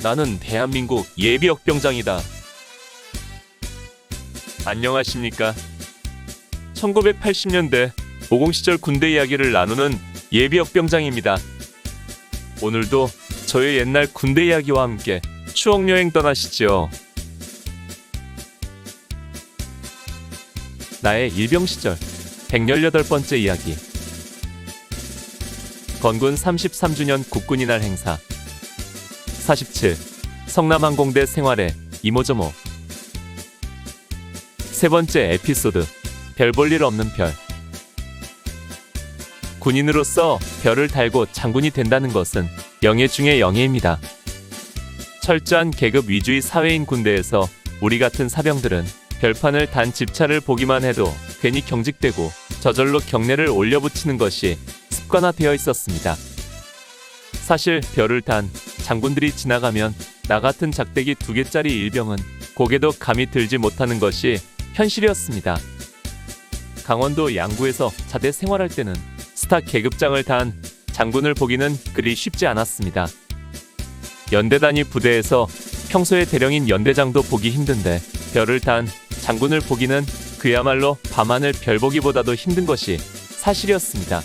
나는 대한민국 예비역병장이다. 안녕하십니까. 1980년대 모공시절 군대 이야기를 나누는 예비역병장입니다. 오늘도 저의 옛날 군대 이야기와 함께 추억여행 떠나시죠. 나의 일병시절 118번째 이야기. 건군 33주년 국군이날 행사. 47. 성남항공대 생활의 이모저모. 세 번째 에피소드. 별 볼 일 없는 별. 군인으로서 별을 달고 장군이 된다는 것은 영예 중의 영예입니다. 철저한 계급 위주의 사회인 군대에서 우리 같은 사병들은 별판을 단 집차를 보기만 해도 괜히 경직되고 저절로 경례를 올려붙이는 것이 습관화되어 있었습니다. 사실 별을 단 장군들이 지나가면 나 같은 작대기 2개짜리 일병은 고개도 감이 들지 못하는 것이 현실이었습니다. 강원도 양구에서 자대 생활할 때는 스타 계급장을 단 장군을 보기는 그리 쉽지 않았습니다. 연대 단위 부대에서 평소에 대령인 연대장도 보기 힘든데 별을 단 장군을 보기는 그야말로 밤하늘 별 보기보다도 힘든 것이 사실이었습니다.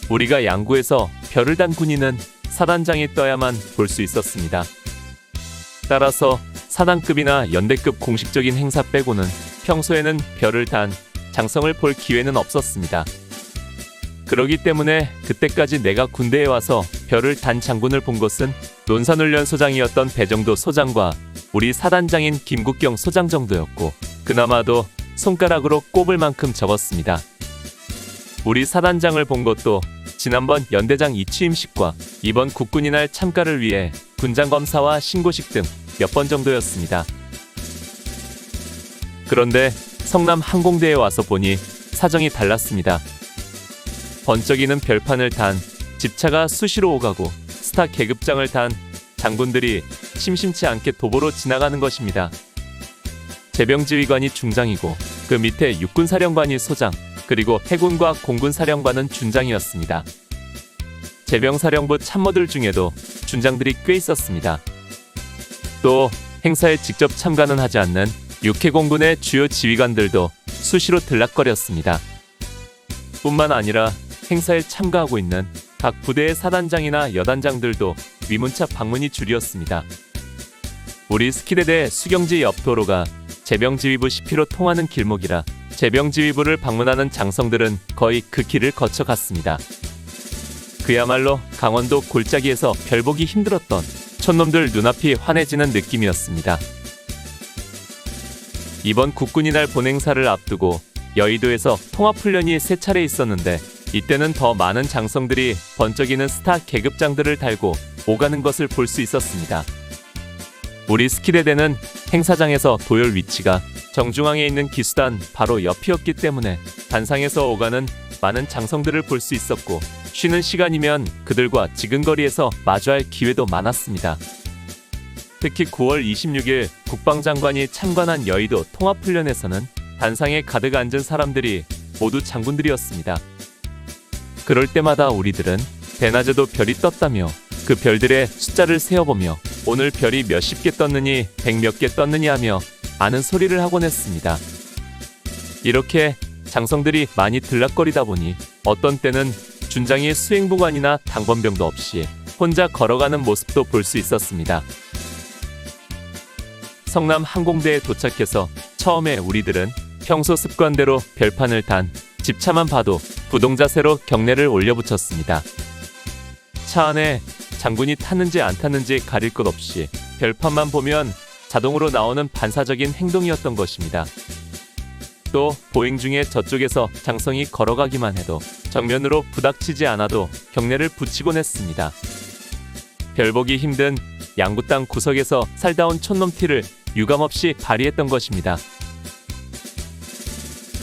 우리가 양구에서 별을 단 군인은 사단장이 떠야만 볼 수 있었습니다. 따라서 사단급이나 연대급 공식적인 행사 빼고는 평소에는 별을 단 장성을 볼 기회는 없었습니다. 그러기 때문에 그때까지 내가 군대에 와서 별을 단 장군을 본 것은 논산훈련 소장이었던 배정도 소장과 우리 사단장인 김국경 소장 정도였고, 그나마도 손가락으로 꼽을 만큼 적었습니다. 우리 사단장을 본 것도 지난번 연대장 이취임식과 이번 국군이날 참가를 위해 군장검사와 신고식 등 몇 번 정도였습니다. 그런데 성남 항공대에 와서 보니 사정이 달랐습니다. 번쩍이는 별판을 단 집차가 수시로 오가고 스타 계급장을 단 장군들이 심심치 않게 도보로 지나가는 것입니다. 제병지휘관이 중장이고 그 밑에 육군사령관이 소장, 그리고 해군과 공군사령관은 준장이었습니다. 제병사령부 참모들 중에도 준장들이 꽤 있었습니다. 또 행사에 직접 참가는 하지 않는 육해공군의 주요 지휘관들도 수시로 들락거렸습니다. 뿐만 아니라 행사에 참가하고 있는 각 부대의 사단장이나 여단장들도 위문차 방문이 줄이었습니다. 우리 스키대대 수경지 옆 도로가 제병지휘부 CP로 통하는 길목이라 제병지휘부를 방문하는 장성들은 거의 그 길을 거쳐갔습니다. 그야말로 강원도 골짜기에서 별 보기 힘들었던 촌놈들 눈앞이 환해지는 느낌이었습니다. 이번 국군이날 본행사를 앞두고 여의도에서 통합훈련이 3차례 있었는데 이때는 더 많은 장성들이 번쩍이는 스타 계급장들을 달고 오가는 것을 볼 수 있었습니다. 우리 스키대대는 행사장에서 도열 위치가 정중앙에 있는 기수단 바로 옆이었기 때문에 단상에서 오가는 많은 장성들을 볼 수 있었고, 쉬는 시간이면 그들과 지근거리에서 마주할 기회도 많았습니다. 특히 9월 26일 국방장관이 참관한 여의도 통합훈련에서는 단상에 가득 앉은 사람들이 모두 장군들이었습니다. 그럴 때마다 우리들은 대낮에도 별이 떴다며 그 별들의 숫자를 세어보며 오늘 별이 몇십 개 떴느니 100몇 개 떴느니 하며 아는 소리를 하곤 했습니다. 이렇게 장성들이 많이 들락거리다 보니 어떤 때는 준장이 수행보관이나 당번병도 없이 혼자 걸어가는 모습도 볼 수 있었습니다. 성남 항공대에 도착해서 처음에 우리들은 평소 습관대로 별판을 단 집차만 봐도 부동자세로 경례를 올려붙였습니다. 차 안에 장군이 탔는지 안 탔는지 가릴 것 없이 별판만 보면 자동으로 나오는 반사적인 행동이었던 것입니다. 또 보행 중에 저쪽에서 장성이 걸어가기만 해도 정면으로 부닥치지 않아도 경례를 붙이곤 했습니다. 별보기 힘든 양구 땅 구석에서 살다 온 촌놈 티를 유감없이 발휘했던 것입니다.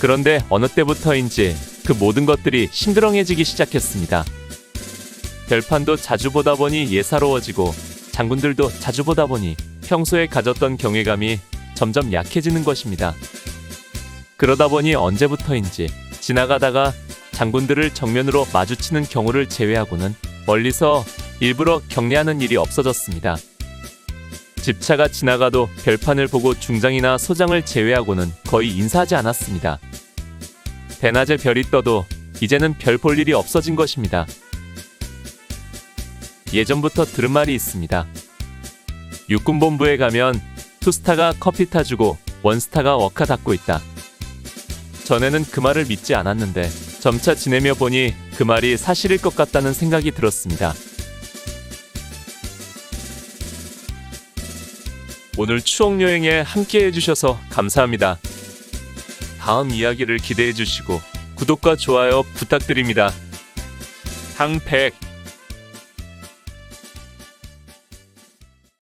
그런데 어느 때부터인지 그 모든 것들이 심드렁해지기 시작했습니다. 별판도 자주 보다 보니 예사로워지고 장군들도 자주 보다 보니 평소에 가졌던 경외감이 점점 약해지는 것입니다. 그러다 보니 언제부터인지 지나가다가 장군들을 정면으로 마주치는 경우를 제외하고는 멀리서 일부러 경례하는 일이 없어졌습니다. 집차가 지나가도 별판을 보고 중장이나 소장을 제외하고는 거의 인사하지 않았습니다. 대낮에 별이 떠도 이제는 별 볼 일이 없어진 것입니다. 예전부터 들은 말이 있습니다. 육군본부에 가면 투스타가 커피 타주고 원스타가 워카 닦고 있다. 전에는 그 말을 믿지 않았는데 점차 지내며 보니 그 말이 사실일 것 같다는 생각이 들었습니다. 오늘 추억여행에 함께 해주셔서 감사합니다. 다음 이야기를 기대해 주시고 구독과 좋아요 부탁드립니다. 항백